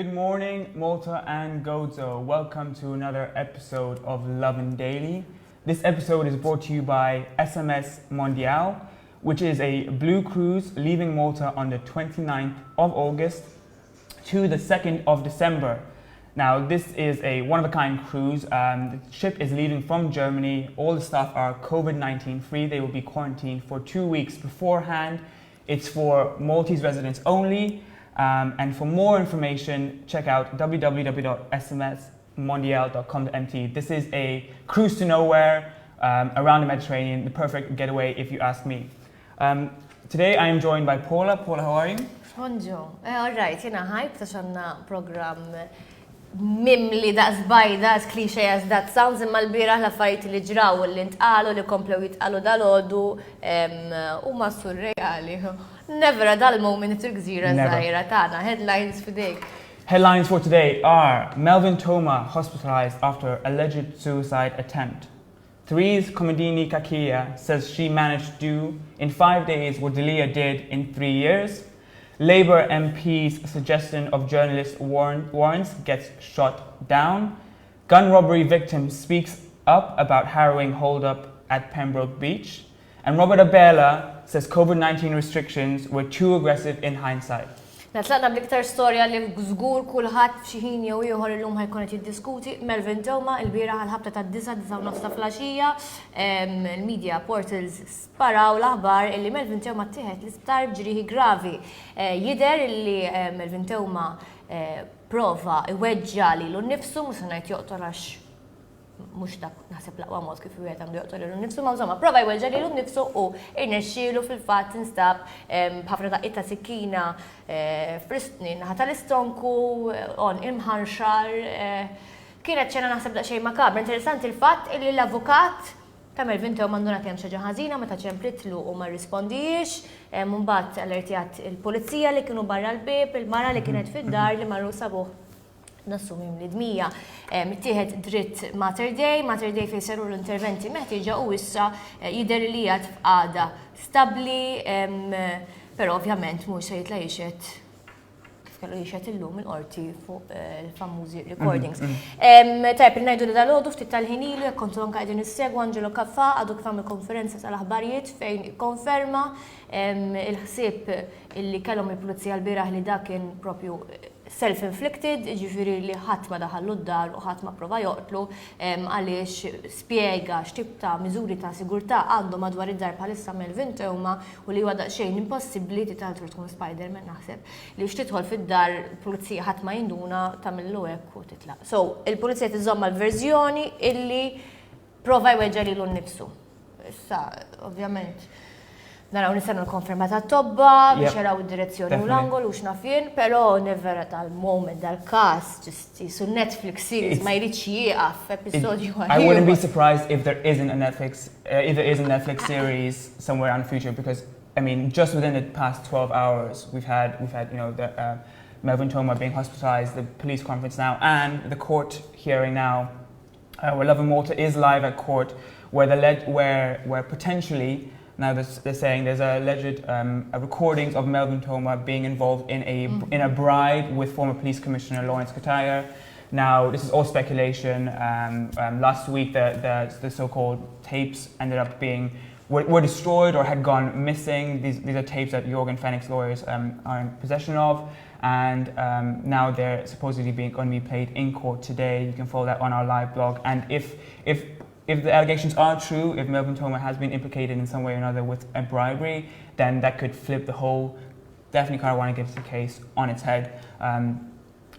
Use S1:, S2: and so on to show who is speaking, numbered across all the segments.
S1: Good morning, Malta and Gozo. Welcome to another episode of Lovin Daily. This episode is brought to you by SMS Mondial, which is a blue cruise leaving Malta on the 29th of August to the 2nd of December. Now, this is a one-of-a-kind cruise. The ship is leaving from Germany. All the staff are COVID-19 free. They will be quarantined for 2 weeks beforehand. It's for Maltese residents only. And for more information, check out www.smsmondial.com.mt. This is a cruise to nowhere around the Mediterranean, the perfect getaway if you ask me. Today I am joined by Paula. Paula, how are you?
S2: Bonjour. All right, hype ta xanna program mimli daqs bajda, as cliche as that sounds, imma l-biraħ l-affarijiet li ġraw li ntqalu li komplew jitqalu dal-għodu huma surreali. Never dal-moment il-gżira żgħira tagħna. Headlines f'dejk.
S1: Headlines for today are Melvin Theuma hospitalised after alleged suicide attempt. Therese Comodini Cachia says she managed to do in 5 days what Delia did in 3 years. Labour MP's suggestion of journalist warrants gets shot down. Gun robbery victim speaks up about harrowing hold-up at Pembroke Beach. And Robert Abela says COVID-19 restrictions were too aggressive in hindsight.
S2: Natlaqna bl-iktar storja li żgur kulħadd f'xi ħin jew ieħor illum ħajkun qed jiddiskuti Melvin Theuma il-bieraħ għall-ħabta tad-9 ta' flaxija. Il-media portals sparaw l-aħbar illi Melvin Theuma ttieħed l-isptar b'ġrieħi gravi. Jidher illi Melvin Theuma prova iweġġa lilu nnifsu mhux se ngħid joqtol għax mhux dak naħseb l-aqwa mod kif wieħed għandu joqtol lilu nnifsu, ma żomma prova jweġġa lilu nnifsu u irnexxielu fil-fatt instab b'ħafna daqqiet ta' sikkina f'ristni naħa tal-istonku on imħanxar. Kienet ċena naħseb daqsxejn makabra. Interessanti l-fatt illi l-avukat ta' Melvin Theuma manduna kemm xi ħaġa ħażina meta ċemplitlu u ma rrispondix. Mbagħad allertjat il-pulizija li kienu barra l-bib, il-mara li kienet fid-dar li marru sabuh nassumim li dmija. Mittieħed dritt Mater Dei fejn saru l-interventi meħtieġa u issa jidher li jgħid f'qagħda stabbli, però ovvjament mhux se jitla' jixed kif kellu jixed illum il-qorti fuq il-famużi recordings. Tajb ngħidu li dalgħodu ftit tal-ħin ilu jekk kontu anke qegħdin issegwu Angelo Kaffa għadu kif għamel konferenza tal-aħbarijiet fejn ikkonferma il-ħsieb illi kellhom il-pulizija l-bieraħ li dak kien propju self-inflicted, ġifiri li ħadd ma daħallu d-dar u ħadd ma prova joqtlu għaliex spjega x'tip ta' miżuri ta' sigurtà għandu madwar id-dar bħalissa Melvin Theuma u li huwa daqsxejn impossibbli titgħaltru tkun Spider-Man naħseb li x'tidħol fid-dar pulizija ħadd ma jinduna tagħmillu hekk u titlaq. So, il-pulizija tiżomma l-verżjoni illi prova jweġġa lilu nnifsu. Issa, ovvjament, naraw nistennu l-konferma ta' tobba biex jaraw id-direzzjoni u l-angol u x'nafien, però never tal-moment dal-każ ġist su Netflix series ma jridx jieqaf episodju għal.
S1: I wouldn't be surprised if there isn't a Netflix series somewhere in the future, because I mean just within the past 12 hours we've had the Melvin Theuma being hospitalized, the police conference now, and the court hearing now, where Lovin Malta is live at court, where potentially. Now they're saying there's alleged recordings of Melvin Theuma being involved in a bribe with former police commissioner Therese Cachia. Now this is all speculation. Last week the so-called tapes ended up were destroyed or had gone missing. These are tapes that Jorgen Fennick's lawyers are in possession of, and now they're supposedly going to be played in court today. You can follow that on our live blog. And if the allegations are true, if Melvin Theuma has been implicated in some way or another with a bribery, then that could flip the whole Daphne Caruana Gibson case on its head.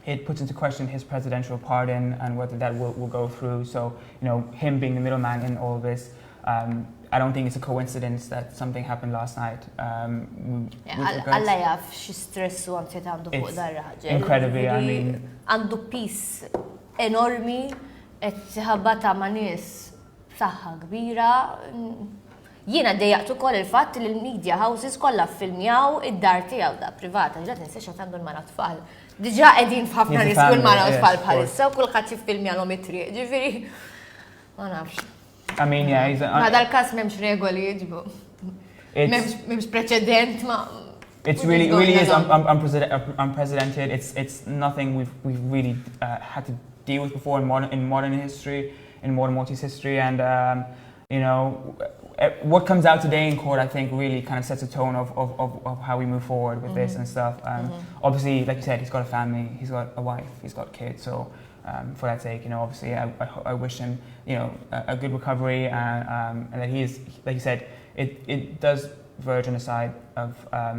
S1: It puts into question his presidential pardon and whether that will go through. So, him being the middleman in all of this, I don't think it's a coincidence that something happened last night.
S2: Alla jaf xi stress u anke għandu fuq dar-raġel.
S1: Incredibly, I mean.
S2: Għandu peace enormi qed ħabbata ma' nies saħħa kbira. Jiena dejjaqt ukoll il-fatt li l-media houses kollha ffilmjaw id-dar tiegħu da privata, ġa tinsiex qed għandu l-mara tfal. Diġà qegħdin f'ħafna nies kull mara tfal bħalissa u kulħadd jiffilmjalhom it-triq. Ġifieri ma nafx.
S1: I mean, yeah,
S2: ma dal-każ m'hemmx regoli jiġbu. M'hemmx preċedent ma
S1: It's really is unprecedented. It's nothing we've really had to deal with before in modern history, in modern Maltese history, and you know, what comes out today in court, I think, really kind of sets a tone of how we move forward with this and stuff. Obviously, like you said, he's got a family, he's got a wife, he's got kids, so for that sake, you know, obviously, I wish him, you know, a good recovery, and that he is, like you said, it does verge on the side of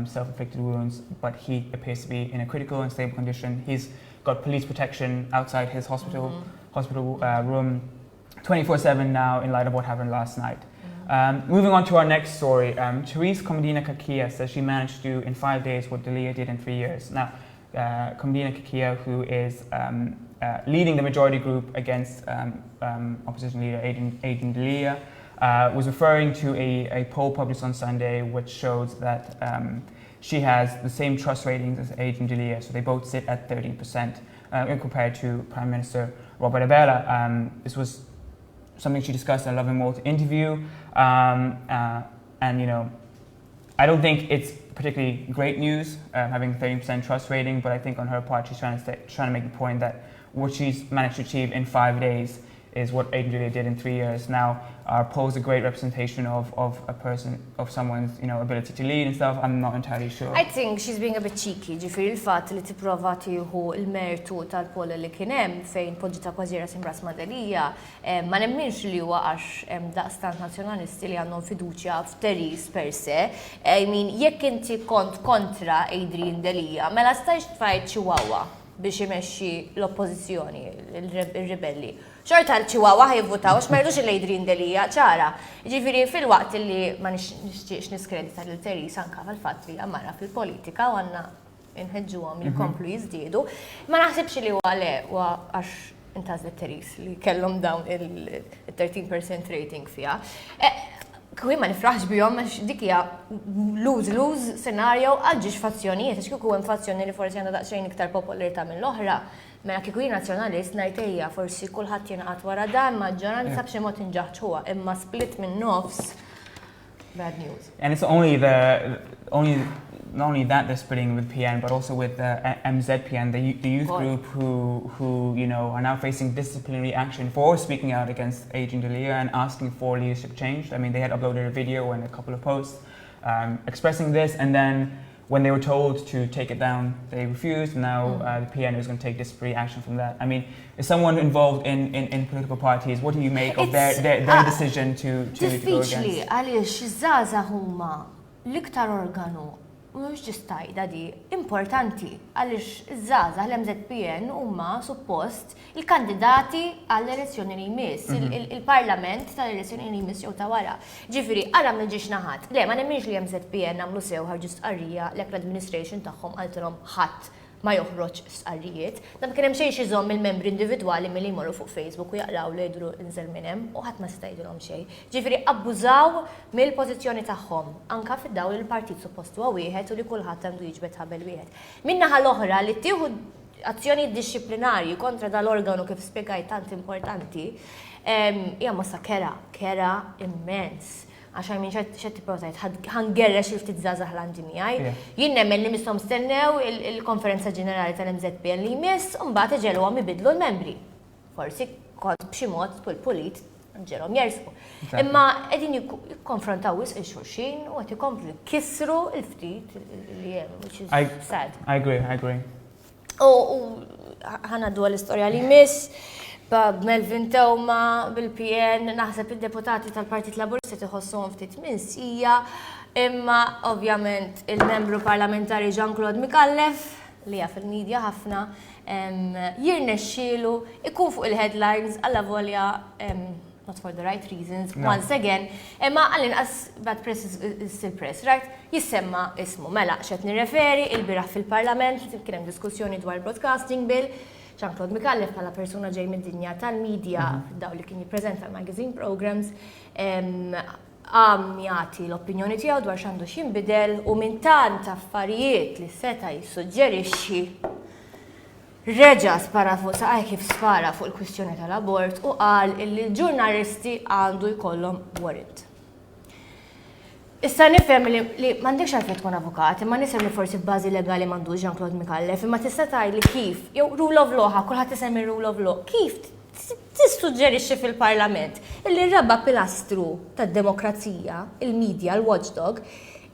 S1: self-inflicted wounds, but he appears to be in a critical and stable condition. He's got police protection outside his hospital room 24/7 now in light of what happened last night. Moving on to our next story, Therese Comodini Cachia says she managed to do in 5 days what Delia did in 3 years. Now, Comodini Cachia, who is leading the majority group against opposition leader Aidan Delia, was referring to a poll published on Sunday which shows that she has the same trust ratings as Aidan Delia, so they both sit at 13% compared to Prime Minister Robert Abela. This was something she discussed in a Lovin Malta interview, and you know, I don't think it's particularly great news having 13% trust rating, but I think on her part she's trying to make the point that what she's managed to achieve in 5 days is what Aidan Delia did in 3 years. Now, our poll is a great representation of a person, of someone's, you know, ability to lead and stuff. I'm not entirely sure.
S2: I think she's being a bit cheeky, ġifieri il-fatt li tipprova tieħu il-mertu tal-poll li kien hemm fejn poġġita kważi ras imbras ma' Delia, ma nemminx li huwa għax hemm daqstant nazzjonalisti li għandhom fiduċja f'Therese per se. I mean, jekk inti kont kontra Aidan Delia, mela stajx tfajt Chihuahua biex imexxi l-oppożizzjoni, il-ribelli. Xorta l-Chihuahua ħajvutaw, għax ma jridux il-Aidan Delia, ċara. Ġifieri fil-waqt li ma nixtieqx niskredita lil Therese anke fil-fatt li għamara fil-politika u għandna inħeġġuhom li jkomplu jiżdiedu, ma naħsibx li huwa le għax intażlet Therese li kellhom dawn il-13% rating fiha. Kwi ma nifraħx bihom għax dik hija lose-lose scenario għal ġiex fazzjonijiet, għax kieku hemm fazzjoni li forsi għandha daqsxejn iktar popolarità mill-oħra, mela kieku jien nazzjonalist ngħid forsi kulħadd jingħaqad wara dan maġġoranza b'xi mod inġaħħuha, imma split minn nofs bad news.
S1: And it's not only that they're splitting with PN, but also with MZPN, the youth group who you know are now facing disciplinary action for speaking out against Aidan Delia and asking for leadership change. I mean, they had uploaded a video and a couple of posts expressing this, and then when they were told to take it down, they refused. Now the PN is going to take disciplinary action from that. I mean, as someone involved in political parties, what do you make of their decision to go against?
S2: Diffiċli għaliex iż-żgħażagħ huma l-iktar organu mhux ġistajda di importanti għaliex iż-żgħażagħ l-MZPN huma suppost il-kandidati għall-elezzjoni li jmiss, il-Parlament tal-elezzjoni li jmiss jew ta' wara. Ġifieri ara ma niġix naħat. Le ma nemminx li MZPN nagħmlu sew ħarġu stqarrija l-administration tagħhom qaltilhom ħadd ma joħroġ stqarrijiet. Dan kien hemm xejn iżomm il-membri individwali milli jmorru fuq Facebook u jaqraw li jidhru inżel minn hemm u ħadd ma seta' jgħidulhom xejn. Ġifieri abbużaw mill-pożizzjoni tagħhom anke fid-dawl il-partit suppost huwa wieħed u li kulħadd għandu jiġbed ħabel wieħed. Min-naħa l-oħra li tieħu azzjoni disciplinarji kontra dal-organu kif spjegajt tant importanti hija mossa kera immens. Għaxa minn xetti protajt, ħangerrex il-ftit zazah l-għandi miħaj. Jien nemmen li mistom stennew il-konferenza ġenerali tal-MZPN li jmiss, mbagħad iġelu għam ibidlu l-membri. Forsi kont b'xi mod pul-pulit ġelhom jersqu. Imma qegħdin jikkonfrontaw wisq il-xulxin u qed ikomplu kissru l-ftit li hemm, which is sad.
S1: I agree.
S2: U ħanaddu l-istorja li jmiss. Melvin Theuma bil-PN, naħseb il-deputati tal-Partit Laburista tħossuhom ftit minsija, imma ovvjament il-membru parlamentari Jean-Claude Mikallef, li hija fil-medja ħafna, jirnexxielu ikun fuq il-headlines alla volja not for the right reasons, once again, imma għall-inqas bad press is still press, right? Jissemma ismu. Mela, xed nirreferi il-biraħ fil-Parlament, kien hemm diskussjoni dwar broadcasting bill, Jean-Claude Mikallef bħala persuna ġej mid-dinja tal-medja daw li kien jippreżenta magazine programs jagħti l-opinjoni tiegħu dwar x'għandu x'inbidel u minn tant affarijiet li seta' jissuġġerixxi reġa' spara fuq saqaj kif spara fuq il-kwistjoni tal-abort u qal li l-ġurnalisti għandu jkollhom warrant. Issa nifhem li m'għandekx għalfejn tkun avukat, imma nisem li forsi b'bażi legali m'għandux Jean-Claude Mikallef, imma tista' tgħidli kif, jew rule of law, kulħadd isem ir-rule of law, kif tissuġġerixxi fil-Parlament illi r-raba pilastru tad-demokrazija, il-media, l-watchdog,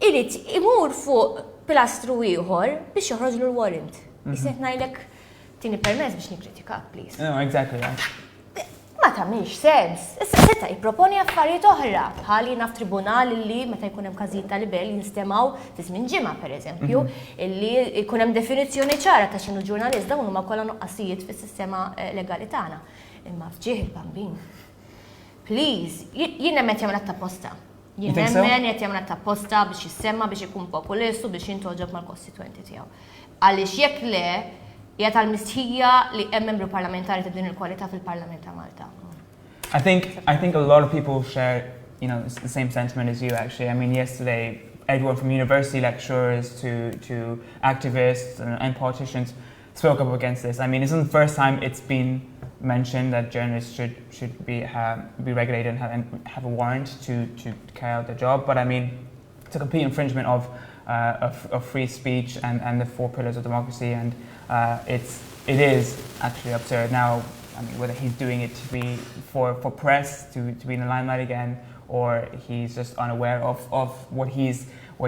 S2: irid imur fuq pilastru ieħor biex joħroġlu l-warrant. Issa ngħidlek tieni permess biex nikkritikak, please.
S1: No, exactly.
S2: Ma tagħmilx sens. Issa seta' jipproponi affarijiet oħra bħal naf tribunal illi meta jkun hemm każijiet ta' libel jinstemaw fi żmien ġimgħa pereżempju, illi jkun hemm definizzjoni ċara ta' x'inhu ġurnalist dawn huma kollha nuqqasijiet fis-sistema legali tagħna. Imma fġieħ il-bambin. Please, jien hemm qed jagħmel apposta. Jien nemmen qed jagħmel apposta biex jissemma biex ikun populistu biex jintoġob mal-kostitwenti tiegħu. Għaliex jekk le hija tal-mistħija li hemm membru parlamentari ta' din il-kwalità fil-Parlament ta' Malta.
S1: I think a lot of people share, the same sentiment as you actually. I mean, yesterday, everyone from university lecturers to activists and politicians spoke up against this. I mean, this isn't the first time it's been mentioned that journalists should be regulated and have a warrant to carry out their job. But I mean, it's a complete infringement of free speech and the four pillars of democracy, and it is actually absurd. Now, I mean, whether he's doing it to be for press to be in the limelight again, or he's just unaware of what he's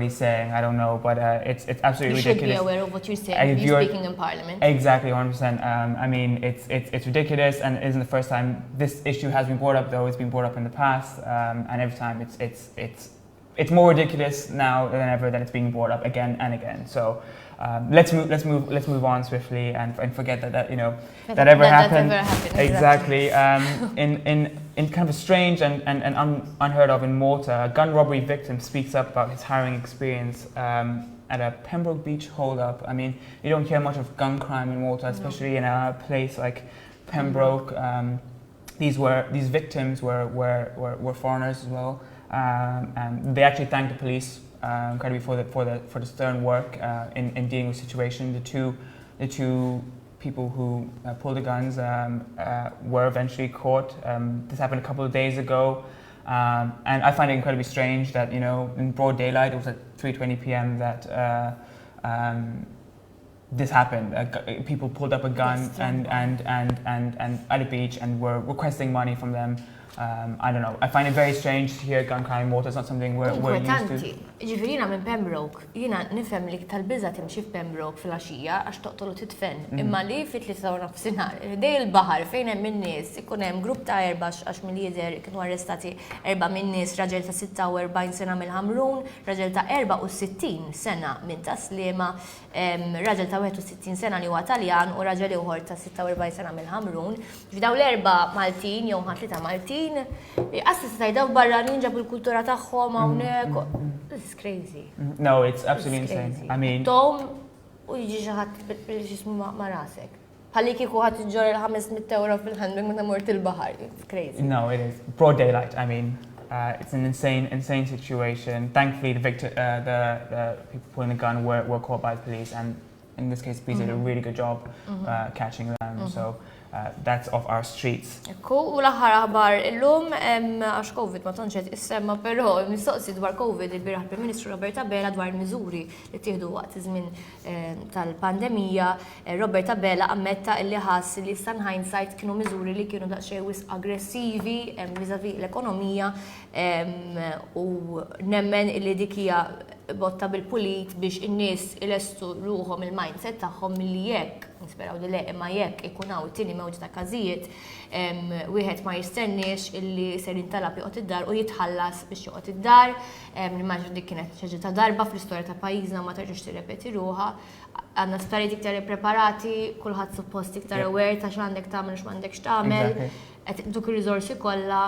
S1: saying, I don't know, but it's absolutely ridiculous.
S2: You should be aware of what you're saying. You're speaking in Parliament.
S1: Exactly, 100%. I mean, it's ridiculous, and it isn't the first time this issue has been brought up. Though it's been brought up in the past, and every time it's more ridiculous now than ever that it's being brought up again and again. So let's move on swiftly and forget that that ever happened. Exactly. In kind of a strange and unheard of in Malta, a gun robbery victim speaks up about his harrowing experience at a Pembroke Beach hold-up. I mean, you don't hear much of gun crime in Malta, especially in a place like Pembroke. These victims were foreigners as well. And they actually thanked the police incredibly for the stern work in dealing with the situation. The two people who pulled the guns were eventually caught. This happened a couple of days ago, and I find it incredibly strange that in broad daylight, it was at 3:20 p.m. that this happened. People pulled up a gun and at a beach and were requesting money from them. I don't know. I find it very strange to hear gun crime in Malta. It's not something we're used to.
S2: Ġifirina minn Pembroke, jina nifhem li tal-biża timxi f'Pembroke fil-għaxija għax toqtolu titfen. Imma li fit-3 nofsinhar, dej il-baħar fejn hemm min-nies, ikun hemm grupp ta' 4 għax mill-jidher kienu arrestati 4 min-nies, raġel ta' 46 sena mill-Ħamrun, raġel ta' 64 sena minn Taslima, raġel ta' 61 sena li huwa Taljan u raġel ieħor ta' 46 sena mill-Ħamrun. F'daw l-4 Maltin jew 3 Maltin, qas tista' jdaw barranin ġabu l-kultura tagħhom hawnhekk. This is crazy.
S1: No, it's absolutely insane. I mean,
S2: Tom u jiġi xi ħadd bil-ġismu ma' rasek. Ħalli kieku ħadd iġġor il-500 € fil-handbag meta mort il-baħar. It's crazy.
S1: No, it is broad daylight. I mean, it's an insane situation. Thankfully, the people pulling the gun were caught by the police, and in this case, the police did a really good job catching them. So that's off our streets.
S2: Ekku, u l-aħħar aħbar illum għax Covid ma tantx qed issemma, però mistoqsi dwar Covid il-bieraħ Prim Ministru Roberta Bella dwar miżuri li tieħdu waqt iż-żmien tal-pandemija. Roberta Bella ammetta li ħass li stan hindsight kienu miżuri li kienu daqsxejn wisq aggressivi viżavi l-ekonomija u nemmen li dik hija botta bil-pulit biex in-nies ilestu ruhom il-mindset tagħhom milli jekk nisperaw li le imma jekk ikun hawn it-tieni mewġ ta' każijiet wieħed ma jistenniex illi ser jintalab joqgħod id-dar u jitħallas biex joqgħod id-dar. Nimmaġinu dik kienet xi ta' darba fl-istorja ta' pajjiżna ma terġax tirrepeti ruha. Għandna sptarijiet iktar ippreparati, kulħadd suppost iktar aware ta' x'għandek tagħmel x'm'għandekx tagħmel. Duk ir-riżorsi kollha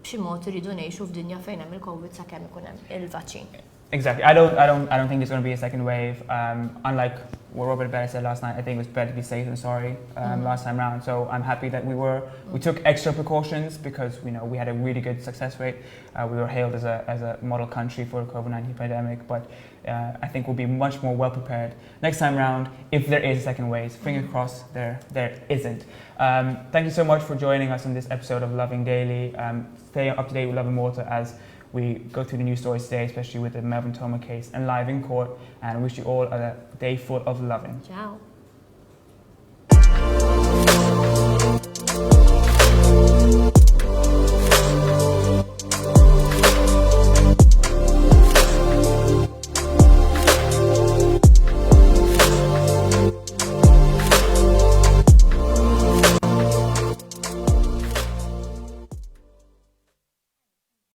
S2: b'xi mod iridu ngħixu f'dinja fejn hemm il-Covid sakemm ikun hemm il-vaċċin.
S1: Exactly. I don't think there's going to be a second wave. Unlike what Robert Bella said last night, I think it was better to be safe than sorry last time round. So I'm happy that we took extra precautions because we had a really good success rate. We were hailed as a model country for the COVID-19 pandemic, but I think we'll be much more well prepared next time round if there is a second wave. Fingers crossed there isn't. Thank you so much for joining us on this episode of Lovin Daily. Stay up to date with Lovin Malta as we go through the news stories today, especially with the Melvin Theuma case and live in court, and wish you all a day full of loving.
S2: Ciao.